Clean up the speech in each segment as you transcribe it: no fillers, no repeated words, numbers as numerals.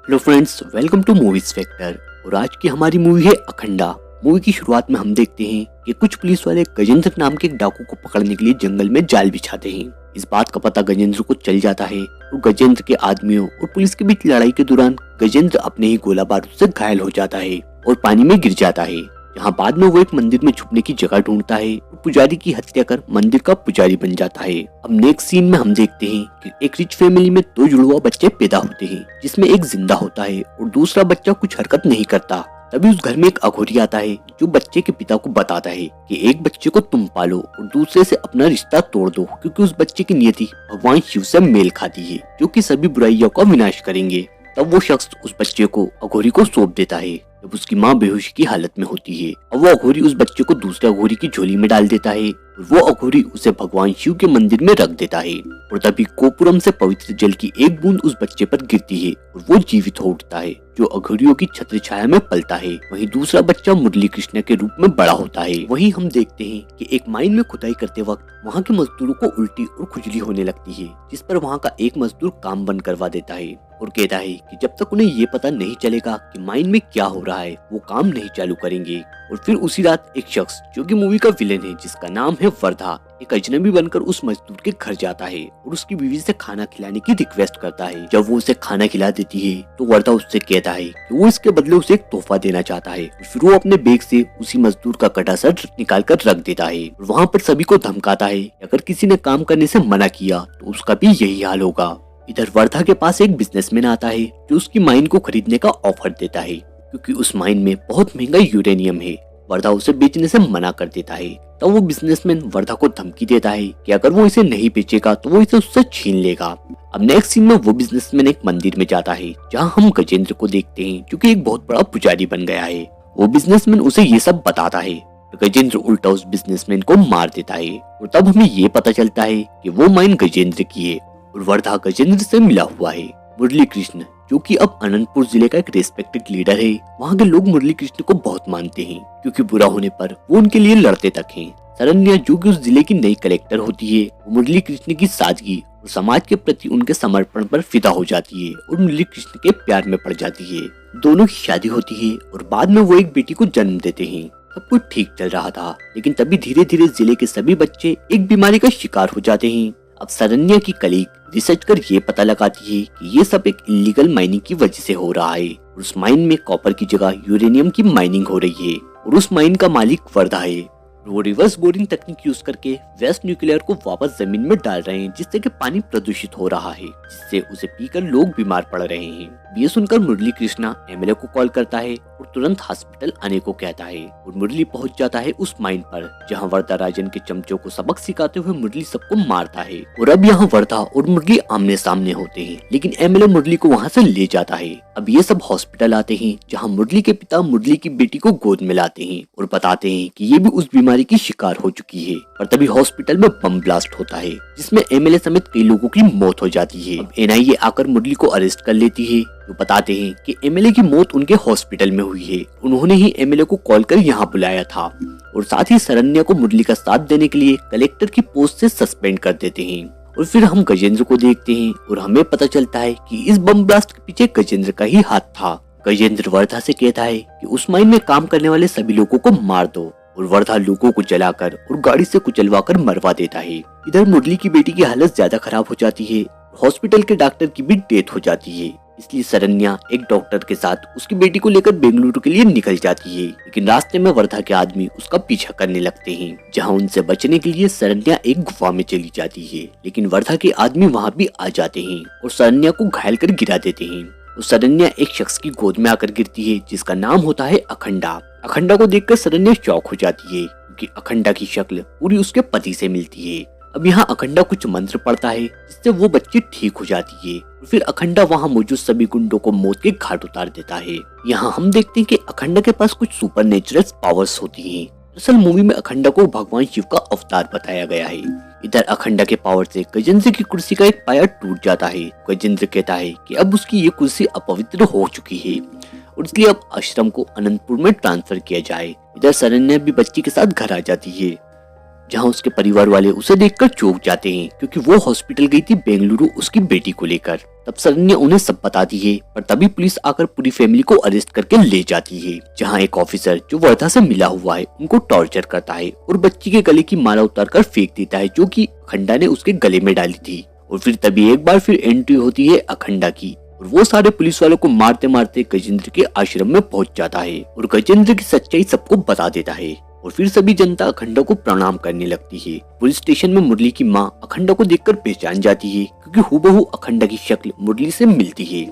Hello friends, welcome to Movies Factor. और आज की हमारी मूवी है अखंडा। मूवी की शुरुआत में हम देखते हैं कि कुछ पुलिस वाले गजेंद्र नाम के एक डाकू को पकड़ने के लिए जंगल में जाल बिछाते हैं। इस बात का पता गजेंद्र को चल जाता है और गजेंद्र के आदमियों और पुलिस के बीच लड़ाई के दौरान गजेंद्र अपने ही गोला बारूद से घायल हो जाता है और पानी में गिर जाता है। जहाँ बाद में वो एक मंदिर में छुपने की जगह ढूंढता है और पुजारी की हत्या कर मंदिर का पुजारी बन जाता है। अब नेक्स्ट सीन में हम देखते हैं कि एक रिच फैमिली में दो जुड़वा बच्चे पैदा होते हैं, जिसमें एक जिंदा होता है और दूसरा बच्चा कुछ हरकत नहीं करता। तभी उस घर में एक अघोरी आता है जो बच्चे के पिता को बताता है कि एक बच्चे को तुम पालो और दूसरे से अपना रिश्ता तोड़ दो, क्योंकि उस बच्चे की नियति भगवान शिव से मेल खाती है जो कि सभी बुराइयों का विनाश करेंगे। तब वो शख्स उस बच्चे को अघोरी को सौंप देता है जब उसकी माँ बेहोशी की हालत में होती है। अब वो अघोरी उस बच्चे को दूसरे अघोरी की झोली में डाल देता है और वो अघोरी उसे भगवान शिव के मंदिर में रख देता है। और तभी कोपुरम से पवित्र जल की एक बूंद उस बच्चे पर गिरती है और वो जीवित हो उठता है, जो अघोरियों की छत्र छाया में पलता है। वहीं दूसरा बच्चा मुरली कृष्ण के रूप में बड़ा होता है। वहीं हम देखते हैं कि एक माइन में खुदाई करते वक्त वहाँ के मजदूरों को उल्टी और खुजली होने लगती है, जिस पर वहाँ का एक मजदूर काम बंद करवा देता है और कहता है कि जब तक उन्हें ये पता नहीं चलेगा कि माइन में क्या हो रहा है वो काम नहीं चालू करेंगे। और फिर उसी रात एक शख्स जो कि मूवी का विलेन है, जिसका नाम है वर्धा, एक अजनबी बनकर उस मजदूर के घर जाता है और उसकी बीवी से खाना खिलाने की रिक्वेस्ट करता है। जब वो उसे खाना खिला देती है तो वर्धा उससे कहता है कि वो इसके बदले उसे एक तोहफा देना चाहता है। फिर वो अपने बैग से उसी मजदूर का कटा सर निकाल कर रख देता है और वहाँ पर सभी को धमकाता है कि अगर किसी ने काम करने से मना किया तो उसका भी यही हाल होगा। इधर वर्धा के पास एक बिजनेसमैन आता है जो उसकी माइन को खरीदने का ऑफर देता है, क्योंकि उस माइन में बहुत महंगा यूरेनियम है। वर्धा उसे बेचने से मना कर देता है। तब वो बिजनेसमैन वर्धा को धमकी देता है कि अगर वो इसे नहीं बेचेगा तो वो इसे उससे छीन लेगा। अब नेक्स्ट सीन में वो बिजनेसमैन एक मंदिर में जाता है, जहाँ हम गजेंद्र को देखते हैं जो कि एक बहुत बड़ा पुजारी बन गया है। वो बिजनेसमैन उसे ये सब बताता है। गजेंद्र उल्टा उस बिजनेसमैन को मार देता है और तब हमें ये पता चलता है कि वो माइन गजेंद्र की है और वर्धा गजेंद्र से मिला हुआ है। मुरली कृष्ण जो कि अब अनंतपुर जिले का एक रेस्पेक्टेड लीडर है, वहाँ के लोग मुरली कृष्ण को बहुत मानते हैं, क्योंकि बुरा होने पर वो उनके लिए लड़ते तक हैं। शरण्या जो कि उस जिले की नई कलेक्टर होती है, वो मुरली कृष्ण की सादगी और समाज के प्रति उनके समर्पण पर फिदा हो जाती है और मुरली कृष्ण के प्यार में पड़ जाती है। दोनों की शादी होती है और बाद में वो एक बेटी को जन्म देते हैं। सब कुछ ठीक चल रहा था, लेकिन तभी धीरे धीरे जिले के सभी बच्चे एक बीमारी का शिकार हो जाते हैं। अब शरण्या की कलीग रिसर्च कर ये पता लगाती है कि ये सब एक इलीगल माइनिंग की वजह से हो रहा है और उस माइन में कॉपर की जगह यूरेनियम की माइनिंग हो रही है और उस माइन का मालिक वर्धा है। वो रिवर्स बोरिंग तकनीक यूज करके वेस्ट न्यूक्लियर को वापस जमीन में डाल रहे हैं, जिससे कि पानी प्रदूषित हो रहा है, जिससे उसे पीकर लोग बीमार पड़ रहे हैं। ये सुनकर मुरली कृष्णा एमएलए को कॉल करता है और तुरंत हॉस्पिटल आने को कहता है और मुरली पहुंच जाता है उस माइन पर, जहां वर्धा राजन के चमचों को सबक सिखाते हुए मुरली सबको मारता है। और अब यहाँ वर्धा और मुरली आमने सामने होते हैं, लेकिन एमएलए मुरली को वहाँ से ले जाता है। अब ये सब हॉस्पिटल आते हैं, जहाँ मुरली के पिता मुरली की बेटी को गोद में लाते हैं और बताते हैं कि ये भी उस बीमारी की शिकार हो चुकी है। और तभी हॉस्पिटल में बम ब्लास्ट होता है, जिसमें एमएलए समेत कई लोगों की मौत हो जाती है। अब एनआईए आकर मुरली को अरेस्ट कर लेती है, जो बताते हैं कि एमएलए की मौत उनके हॉस्पिटल में हुई है। उन्होंने ही एमएलए को कॉल कर यहाँ बुलाया था और साथ ही शरण्या को मुरली का साथ देने के लिए कलेक्टर की पोस्ट से सस्पेंड कर देते हैं। और फिर हम गजेंद्र को देखते हैं और हमें पता चलता है कि इस बम ब्लास्ट के पीछे गजेंद्र का ही हाथ था। गजेंद्र वर्धा से कहता है कि उस माइन में काम करने वाले सभी लोगों को मार दो और वर्धा लोगों को जलाकर और गाड़ी से कुचलवाकर मरवा देता है। इधर मुरली की बेटी की हालत ज्यादा खराब हो जाती है, हॉस्पिटल के डॉक्टर की भी डेथ हो जाती है। इसलिए शरण्या एक डॉक्टर के साथ उसकी बेटी को लेकर बेंगलुरु के लिए निकल जाती है, लेकिन रास्ते में वर्धा के आदमी उसका पीछा करने लगते हैं, जहां उनसे बचने के लिए शरण्या एक गुफा में चली जाती है। लेकिन वर्धा के आदमी वहां भी आ जाते हैं और शरण्या को घायल कर गिरा देते हैं। और शरण्या एक शख्स की गोद में आकर गिरती है, जिसका नाम होता है अखंडा। अखंडा को देखकर शरण्या शॉक हो जाती है, क्योंकि अखंडा की शक्ल पूरी उसके पति से मिलती है। अब यहाँ अखंडा कुछ मंत्र पढ़ता है, जिससे वो बच्ची ठीक हो जाती है और फिर अखंडा वहाँ मौजूद सभी गुंडों को मौत के घाट उतार देता है। यहाँ हम देखते हैं कि अखंडा के पास कुछ सुपर नेचुरल पावर्स होती हैं। दरअसल मूवी में अखंडा को भगवान शिव का अवतार बताया गया है। इधर अखंडा के पावर से गजेंद्र की कुर्सी का एक पाया टूट जाता है। गजेंद्र कहता है कि अब उसकी ये कुर्सी अपवित्र हो चुकी है और इसलिए अब आश्रम को अनंतपुर में ट्रांसफर किया जाए। इधर शरण्या भी बच्ची के साथ घर आ जाती है। जहां उसके परिवार वाले उसे देखकर चौंक जाते हैं क्योंकि वो हॉस्पिटल गई थी बेंगलुरु उसकी बेटी को लेकर। तब सरन्या उन्हें सब बताती है, पर तभी पुलिस आकर पूरी फैमिली को अरेस्ट करके ले जाती है, जहां एक ऑफिसर जो वर्धा से मिला हुआ है उनको टॉर्चर करता है और बच्ची के गले की माला उतारकर फेंक देता है जो कि अखंडा ने उसके गले में डाली थी। और फिर तभी एक बार फिर एंट्री होती है अखंडा की और वो सारे पुलिस वालों को मारते मारते गजेंद्र के आश्रम में पहुंच जाता है और गजेंद्र की सच्चाई सबको बता देता है। और फिर सभी जनता अखंडा को प्रणाम करने लगती है। पुलिस स्टेशन में मुरली की माँ अखंडा को देखकर पहचान जाती है क्योंकि हूबहू अखंडा की शक्ल मुरली से मिलती है।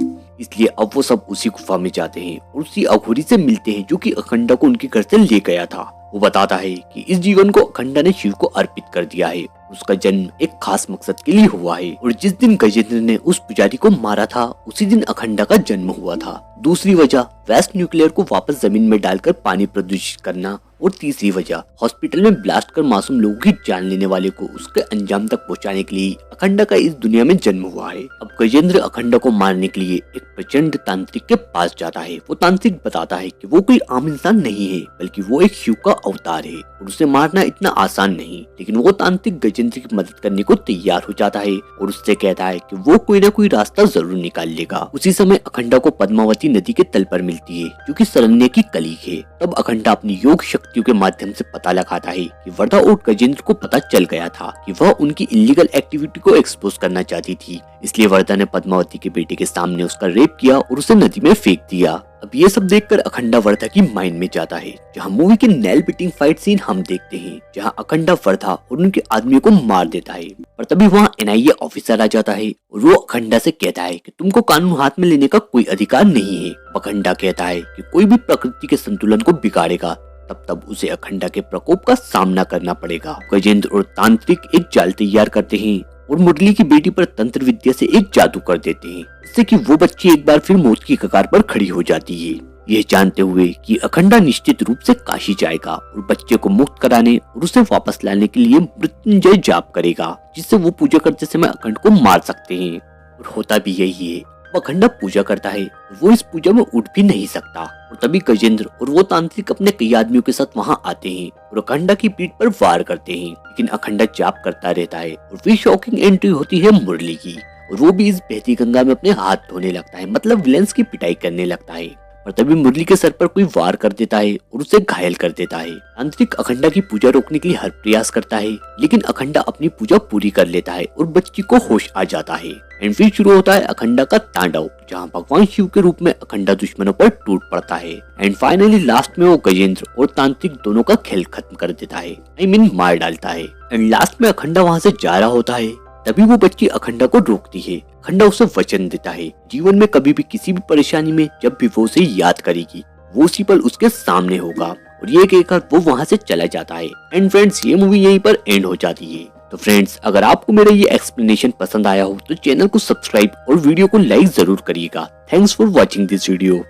इसलिए अब वो सब उसी गुफा में जाते हैं और उसी अघोरी से मिलते हैं जो कि अखंडा को उनके घर से ले गया था। वो बताता है कि इस जीवन को अखंडा ने शिव को अर्पित कर दिया है। उसका जन्म एक खास मकसद के लिए हुआ है और जिस दिन गजेंद्र ने उस पुजारी को मारा था उसी दिन अखंडा का जन्म हुआ था। दूसरी वजह वेस्ट न्यूक्लियर को वापस जमीन में डालकर पानी प्रदूषित करना और तीसरी वजह हॉस्पिटल में ब्लास्ट कर मासूम लोगों की जान लेने वाले को उसके अंजाम तक पहुंचाने के लिए अखंडा का इस दुनिया में जन्म हुआ है। अब गजेंद्र अखंडा को मारने के लिए एक प्रचंड तांत्रिक के पास जाता है। वो तांत्रिक बताता है कि वो कोई आम इंसान नहीं है बल्कि वो एक शिव का अवतार है और उसे मारना इतना आसान नहीं। लेकिन वो तांत्रिक गजेंद्र की मदद करने को तैयार हो जाता है और उससे कहता है कि वो कोई ना कोई रास्ता जरूर निकाल लेगा। उसी समय अखंडा को पद्मावती नदी के तल पर मिलती है जो कि सरन्या की कलीग है। तब अखंडा अपनी योग शक्तियों के माध्यम से पता लगाता है कि वर्धा और गजेंद्र को पता चल गया था कि वह उनकी इलीगल एक्टिविटी को एक्सपोज करना चाहती थी। इसलिए वर्धा ने पद्मावती के बेटे के सामने उसका रेप किया और उसे नदी में फेंक दिया। अब ये सब देखकर अखंडा वर्धा की माइंड में जाता है, जहां मूवी के नेल बिटिंग फाइट सीन हम देखते हैं, जहां अखंडा वर्धा और उनके आदमियों को मार देता है। पर तभी वहां एनआईए ऑफिसर आ जाता है और वो अखंडा से कहता है कि तुमको कानून हाथ में लेने का कोई अधिकार नहीं है। अखंडा कहता है कि कोई भी प्रकृति के संतुलन को बिगाड़ेगा तब उसे अखंडा के प्रकोप का सामना करना पड़ेगा। गजेंद्र और तांत्रिक एक जाल तैयार करते हैं और मुरली की बेटी पर तंत्र विद्या से एक जादू कर देते हैं, जिससे कि वो बच्ची एक बार फिर मौत की कगार पर खड़ी हो जाती है। यह जानते हुए कि अखंडा निश्चित रूप से काशी जाएगा और बच्चे को मुक्त कराने और उसे वापस लाने के लिए मृत्युंजय जाप करेगा, जिससे वो पूजा करते समय अखंड को मार सकते हैं। और होता भी यही है। अखंडा पूजा करता है, वो इस पूजा में उठ भी नहीं सकता और तभी गजेंद्र और वो तांत्रिक अपने कई आदमियों के साथ वहां आते हैं और अखंडा की पीठ पर वार करते हैं। लेकिन अखंडा जाप करता रहता है और फिर शॉकिंग एंट्री होती है मुरली की और वो भी इस बहती गंगा में अपने हाथ धोने लगता है, मतलब विलेंस की पिटाई करने लगता है। और तभी मुरली के सर पर कोई वार कर देता है और उसे घायल कर देता है। तांत्रिक अखंडा की पूजा रोकने के लिए हर प्रयास करता है, लेकिन अखंडा अपनी पूजा पूरी कर लेता है और बच्ची को होश आ जाता है। एंड फिर शुरू होता है अखंडा का तांडव, जहां भगवान शिव के रूप में अखंडा दुश्मनों पर टूट पड़ता है। एंड फाइनली लास्ट में वो गजेंद्र और तांत्रिक दोनों का खेल खत्म कर देता है, मार डालता है। एंड लास्ट में अखंडा वहां से जा रहा होता है, तभी वो बच्ची अखंडा को रोकती है। अखंडा उसे वचन देता है जीवन में कभी भी किसी भी परेशानी में जब भी वो उसे याद करेगी वो उसी पल उसके सामने होगा। और ये कहकर वो वहां से चला जाता है। एंड फ्रेंड्स, ये मूवी यहीं पर एंड हो जाती है। तो फ्रेंड्स, अगर आपको मेरा ये एक्सप्लेनेशन पसंद आया हो तो चैनल को सब्सक्राइब और वीडियो को लाइक जरूर करिएगा। Thanks for watching this video.